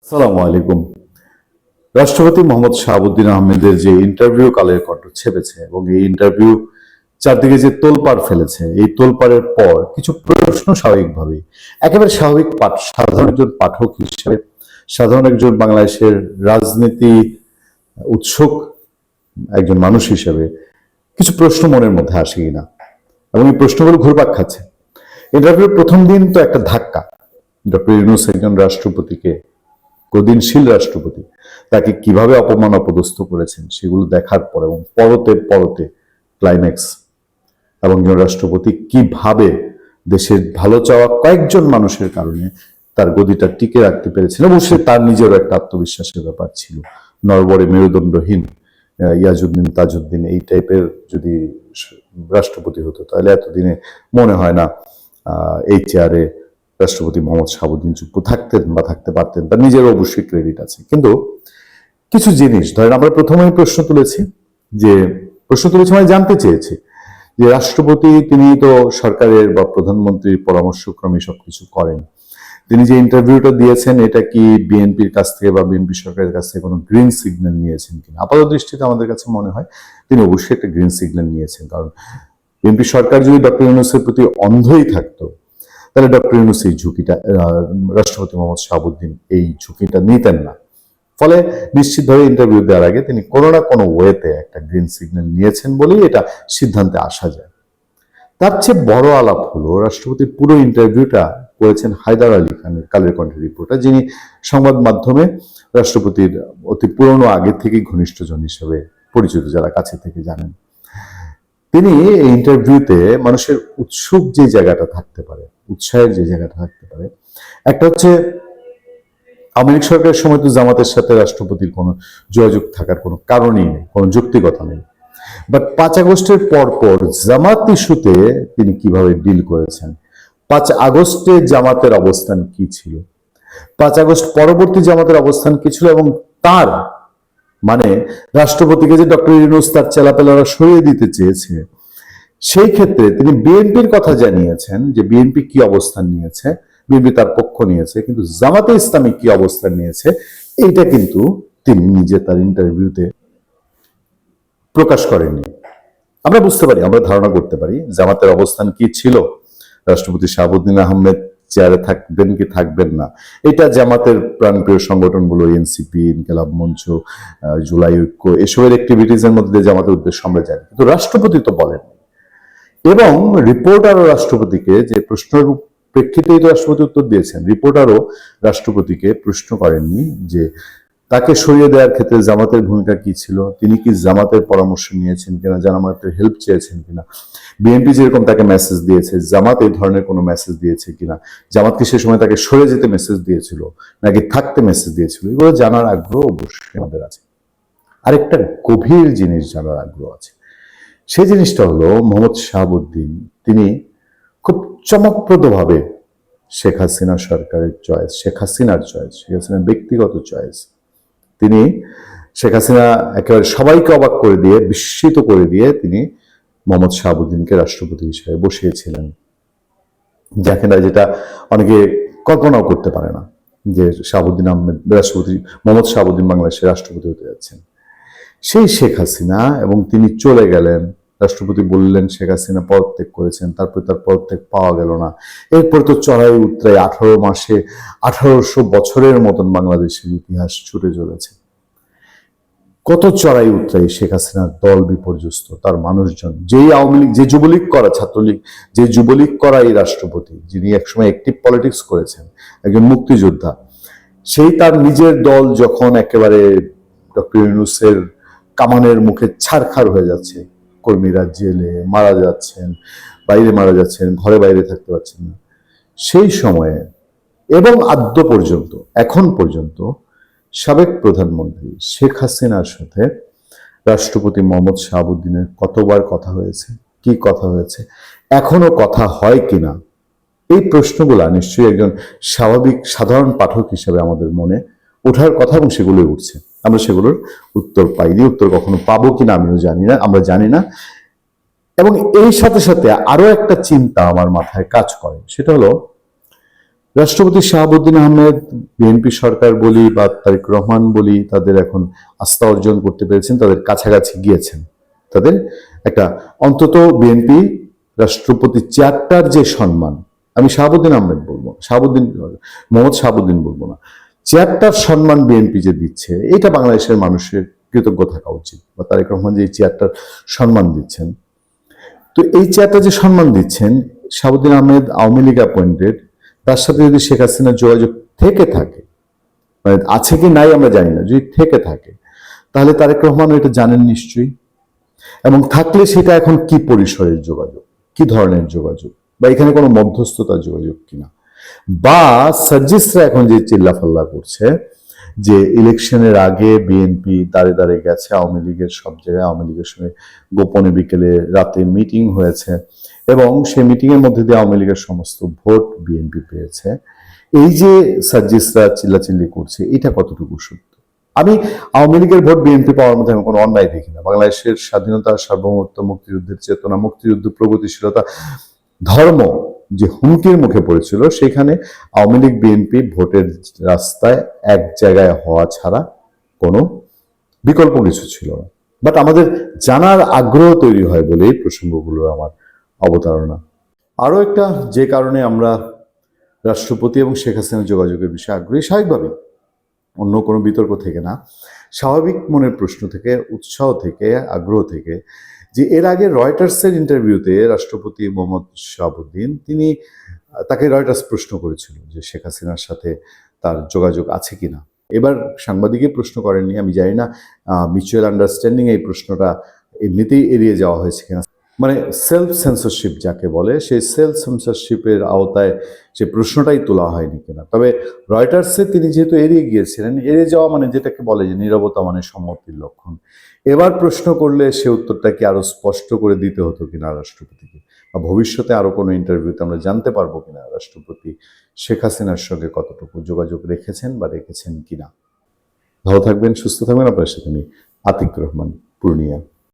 আসসালামু আলাইকুম। রাষ্ট্রপতি মোহাম্মদ শাহাবুদ্দিন আহমেদের যে ইন্টারভিউ কালের কণ্ঠ ছেপেছে এবং এই ইন্টারভিউ চারদিকে যে তোলপাড় ফেলেছে, এই তোলপাড়ের পর কিছু প্রশ্ন স্বাভাবিকভাবেই একেবারে স্বাভাবিক সাধারণ একজন পাঠক হিসেবে, সাধারণ একজন বাংলাদেশের রাজনীতি উৎসুক একজন মানুষ হিসেবে কিছু প্রশ্ন মনের মধ্যে আসে কিনা, এবং এই প্রশ্নগুলো ঘুরপাক খাচ্ছে। ইন্টারভিউর প্রথম দিন তো একটা ধাক্কা, ডক্টর ইউনূস একজন রাষ্ট্রপতিকে, গদিনশীল রাষ্ট্রপতি, তাকে কিভাবে অপমান অপদস্থ করেছেন সেগুলো দেখার পর এবং পরতে পরতে ক্লাইম্যাক্স, এবং একজন রাষ্ট্রপতি কিভাবে দেশের ভালো চাওয়া কয়েকজন মানুষের কারণে তার গদিটা টিকে রাখতে পেরেছিল, অবশ্যই তার নিজেরও একটা আত্মবিশ্বাসের ব্যাপার ছিল। নরবরে মেরুদণ্ডহীন ইয়াজউদ্দিন তাজউদ্দিন এই টাইপের যদি রাষ্ট্রপতি হতো তাহলে এতদিনে মনে হয় না এই চেয়ারে রাষ্ট্রপতি মোহাম্মদ শাহাবুদ্দিন চুপ্পু থাকতেন বা থাকতে পারতেন। তার নিজেরও অবশ্যই ক্রেডিট আছে, কিন্তু কিছু জিনিস ধরেন আমরা প্রথমেই প্রশ্ন তুলেছি মানে জানতে চেয়েছি যে রাষ্ট্রপতি তিনি তো সরকারের বা প্রধানমন্ত্রীর পরামর্শক্রমে সবকিছু করেন। তিনি যে ইন্টারভিউটা দিয়েছেন এটা কি বিএনপির কাছ থেকে বা বিএনপি সরকারের কাছ থেকে কোনো গ্রিন সিগন্যাল নিয়েছেন কিনা? আপাত দৃষ্টিতে আমাদের কাছে মনে হয় তিনি অবশ্যই একটা গ্রিন সিগন্যাল নিয়েছেন, কারণ বিএনপি সরকার যদি ডক্টর ইউনূসের প্রতি অন্ধই থাকতো তাহলে ডক্টর ইউনূস এই ঝুঁকিটা, রাষ্ট্রপতি মোহাম্মদ শাহাবুদ্দিন এই ঝুঁকিটা নিতেন না। ফলে নিশ্চিতভাবে ইন্টারভিউ দেওয়ার আগে তিনি কোনো না কোনো ওয়েতে একটা গ্রিন সিগন্যাল নিয়েছেন বলেই এটা সিদ্ধান্তে আসা যায়। তার চেয়ে বড় আলাপ হলো রাষ্ট্রপতির পুরো ইন্টারভিউটা করেছেন হায়দার আলী খানের কালের কণ্ঠের রিপোর্টার, যিনি সংবাদ মাধ্যমে রাষ্ট্রপতির অতি পুরনো আগে থেকেই ঘনিষ্ঠজন হিসেবে পরিচিত, যারা কাছে থেকে জানেন। তিনি এই ইন্টারভিউতে মানুষের উৎসুক যে জায়গাটা থাকতে পারে, উৎসাহের যে জায়গাটা থাকতে পারে, একটা হচ্ছে আওয়ামী লীগ সরকারের সময় তো জামাতের সাথে রাষ্ট্রপতির কোনো যোগাযোগ থাকার কোনো কারণই নেই, কোনো যৌক্তিকতা নেই। বাট 5 আগস্টের পর জামাত ইস্যুতে তিনি কিভাবে ডিল করেছেন, 5 আগস্টে জামাতের অবস্থান কি ছিল, 5 আগস্ট পরবর্তী জামাতের অবস্থান কি ছিল, এবং তার মানে রাষ্ট্রপতিকে যে ডক্টর ইউনূস তার চেলাপেলারা সরিয়ে দিতে চেয়েছে সেই ক্ষেত্রে তিনি বিএনপির কথা জানিয়েছেন যে বিএনপি কি অবস্থান নিয়েছে, বিএনপি তার পক্ষ নিয়েছে, কিন্তু জামাতে ইসলামী কি অবস্থান নিয়েছে এইটা কিন্তু তিনি নিজে তার ইন্টারভিউতে প্রকাশ করেননি। আমরা বুঝতে পারি, আমরা ধারণা করতে পারি জামাতের অবস্থান কি ছিল, রাষ্ট্রপতি শাহাবুদ্দিন আহমেদ চেয়ারে থাকবেন কি থাকবেন না, এটা জামাতের প্রাণপ্রিয় সংগঠনগুলো এনসিপি, ইনকিলাব মঞ্চ, জুলাই ঐক্য, এসবের অ্যাক্টিভিটিজের মধ্যে জামাতের উদ্দেশ্য আমরা জানি, কিন্তু রাষ্ট্রপতি তো বলেন। এবং রিপোর্টারও রাষ্ট্রপতিকে যে প্রশ্নের প্রেক্ষিতেই তো রাষ্ট্রপতি উত্তর দিয়েছেন, রিপোর্টারও রাষ্ট্রপতিকে প্রশ্ন করেননি যে তাকে সরিয়ে দেওয়ার ক্ষেত্রে জামাতের ভূমিকা কি ছিল, তিনি কি জামাতের পরামর্শ নিয়েছেন কিনা, জামাতের হেল্প চেয়েছেন কিনা, বিএনপি যেরকম তাকে মেসেজ দিয়েছে জামাত এই ধরনের কোনো মেসেজ দিয়েছে কিনা, জামাতকে সে সময় তাকে সরে যেতে মেসেজ দিয়েছিল নাকি থাকতে মেসেজ দিয়েছিল, এগুলো জানার আগ্রহ অবশ্যই আমাদের আছে। আরেকটা গভীর জিনিস জানার আগ্রহ আছে, সেই জিনিসটা হলো মোহাম্মদ শাহাবুদ্দিন তিনি খুব চমকপ্রদভাবে শেখ হাসিনা সরকারের চয়েস, শেখ হাসিনার চয়েস, শেখ হাসিনার ব্যক্তিগত চয়েস, তিনি শেখ হাসিনা একেবারে সবাইকে অবাক করে দিয়ে, বিস্মিত করে দিয়ে তিনি মোহাম্মদ শাহাবুদ্দিনকে রাষ্ট্রপতি হিসেবে বসিয়েছিলেন, যেটা অনেকে কল্পনাও করতে পারে না যে শাহাবুদ্দিন আহমেদ রাষ্ট্রপতি, মোহাম্মদ শাহাবুদ্দিন বাংলাদেশের রাষ্ট্রপতি হতে যাচ্ছেন। সেই শেখ হাসিনা, এবং তিনি চলে গেলেন, রাষ্ট্রপতি বললেন শেখ হাসিনা পদত্যাগ করেছেন, তারপর তার পদত্যাগ পাওয়া গেল না, এরপর তো চড়াই উতরাই 18 মাসে 1800 বছরের মতন বাংলাদেশের ইতিহাস ছুটে চলেছে। কত চড়াই উতরাই, শেখ হাসিনার দল বিপর্যস্ত, তার মানুষজন, যেই আওয়ামী লীগ, যে যুবলীগ করা, ছাত্রলীগ, যে যুবলীগ করা এই রাষ্ট্রপতি, যিনি একসময় অ্যাক্টিভ পলিটিক্স করেছেন, একজন মুক্তিযোদ্ধা, সেই তার নিজের দল যখন একেবারে ডক্টর ইউনূসের কামানের মুখে ছারখার হয়ে যাচ্ছে, কর্মীরা জেলে মারা যাচ্ছেন, বাইরে মারা যাচ্ছেন, ঘরে বাইরে থাকতে পারছেন না, সেই সময়ে এবং আদ্য পর্যন্ত, এখন পর্যন্ত সাবেক প্রধানমন্ত্রী শেখ হাসিনার সাথে রাষ্ট্রপতি মোহাম্মদ শাহাবুদ্দিনের কতবার কথা হয়েছে, কি কথা হয়েছে, এখনো কথা হয় কিনা, এই প্রশ্নগুলা নিশ্চয়ই একজন স্বাভাবিক সাধারণ পাঠক হিসেবে আমাদের মনে ওঠার কথা, এবং সেগুলোই উঠছে। আমরা সেগুলোর উত্তর পাইনি, উত্তর কখনো পাবো কিনা আমিও জানি না, আমরা জানি না। এবং এই সাথে সাথে আরো একটা চিন্তা আমার মাথায় কাজ করে, সেটা হলো রাষ্ট্রপতি শাহাবুদ্দিন আহমেদ, বিএনপি সরকার বলি বা তারেক রহমান বলি, তাদের এখন আস্থা অর্জন করতে পেরেছেন, তাদের কাছাকাছি গিয়েছেন। তাদের একটা অন্তত বিএনপি রাষ্ট্রপতি চেয়ারটার যে সম্মান, আমি শাহাবুদ্দিন আহমেদ বলবো, মোহাম্মদ শাহাবুদ্দিন বলবো না, চেয়ারটার সম্মান বিএনপি যে দিচ্ছে, এটা বাংলাদেশের মানুষের কৃতজ্ঞ থাকা উচিত। বা তারেক রহমান যে এই চেয়ারটার সম্মান দিচ্ছেন, তো এই চেয়ারটা যে সম্মান দিচ্ছেন, শাহাবুদ্দিন আহমেদ আওয়ামী লীগ অ্যাপয়েন্টেড, তার সাথে যদি শেখ হাসিনার যোগাযোগ থেকে থাকে, মানে আছে কি নাই আমরা জানি না, যদি থেকে থাকে তাহলে তারেক রহমান এটা জানেন নিশ্চয়ই। এবং থাকলে সেটা এখন কি পরিসরের যোগাযোগ, কি ধরনের যোগাযোগ, বা এখানে কোনো মধ্যস্থতার যোগাযোগ কিনা, বা সার্জিসরা এখন যে চিল্লাফাল্লা করছে যে ইলেকশনের আগে বিএনপি দাঁড়ে দাঁড়ে গেছে আওয়ামী লীগের সব জায়গায়, আওয়ামী লীগের সঙ্গে গোপনে বিকেলে রাতে মিটিং হয়েছে এবং সেই মিটিং এর মধ্যে দিয়ে আওয়ামী লীগের সমস্ত ভোট বিএনপি পেয়েছে, এই যে সার্জিসরা চিল্লাচিল্লি করছে, এটা কতটুকু সত্য? আমি আওয়ামী লীগের ভোট বিএনপি পাওয়ার মধ্যে আমি কোনো অন্যায় দেখি না। বাংলাদেশের স্বাধীনতা, সার্বভৌমত্ব, মুক্তিযুদ্ধের চেতনা, মুক্তিযুদ্ধ, প্রগতিশীলতা, ধর্ম যে হুমকির মুখে পড়েছিল, সেখানে আওয়ামী লীগ বিএনপি ভোটের রাস্তায় এক জায়গায় হওয়া ছাড়া কোনো বিকল্প কিছু ছিল না। বাট আমাদের জানার আগ্রহ তৈরি হয় বলে এই প্রসঙ্গগুলোর আমার অবতারণা। আরও একটা যে কারণে আমরা রাষ্ট্রপতি এবং শেখ হাসিনার যোগাযোগের বিষয়ে আগ্রহী, স্বাভাবিকভাবে, অন্য কোনো বিতর্ক থেকে না, স্বাভাবিক মনের প্রশ্ন থেকে, উৎসাহ থেকে, আগ্রহ থেকে, যে এর আগে রয়টার্সের ইন্টারভিউতে রাষ্ট্রপতি মোহাম্মদ শাহাবুদ্দিন, তাকে রয়টার্স প্রশ্ন করেছিল যে শেখ হাসিনার সাথে তার যোগাযোগ আছে কিনা। এবার সাংবাদিকের প্রশ্ন করেননি, আমি জানি না মিউচুয়াল আন্ডারস্ট্যান্ডিং এই প্রশ্নটা এমনিতেই এড়িয়ে যাওয়া হয়েছে কিনা, মানে সেলফ সেন্সরশিপ যাকে বলে, সেই সেলফ সেন্সরশিপের আওতায় সে প্রশ্নটাই তোলা হয়নি কিনা। তবে রয়টার্সে তিনি যেহেতু এড়িয়ে গিয়েছিলেন, এড়িয়ে যাওয়া মানে যেটাকে বলে যে নীরবতা মানে সম্মতির লক্ষণ, এবার প্রশ্ন করলে সে উত্তরটা কি আরো স্পষ্ট করে দিতে হতো কিনা রাষ্ট্রপতিকে, বা ভবিষ্যতে আরো কোনো ইন্টারভিউতে আমরা জানতে পারবো কিনা রাষ্ট্রপতি শেখ হাসিনার সঙ্গে কতটুকু যোগাযোগ রেখেছেন বা রেখেছেন কিনা। ভালো থাকবেন, সুস্থ থাকবেন। আপনার সাথে আমি আতিক রহমান, পূর্ণিয়া।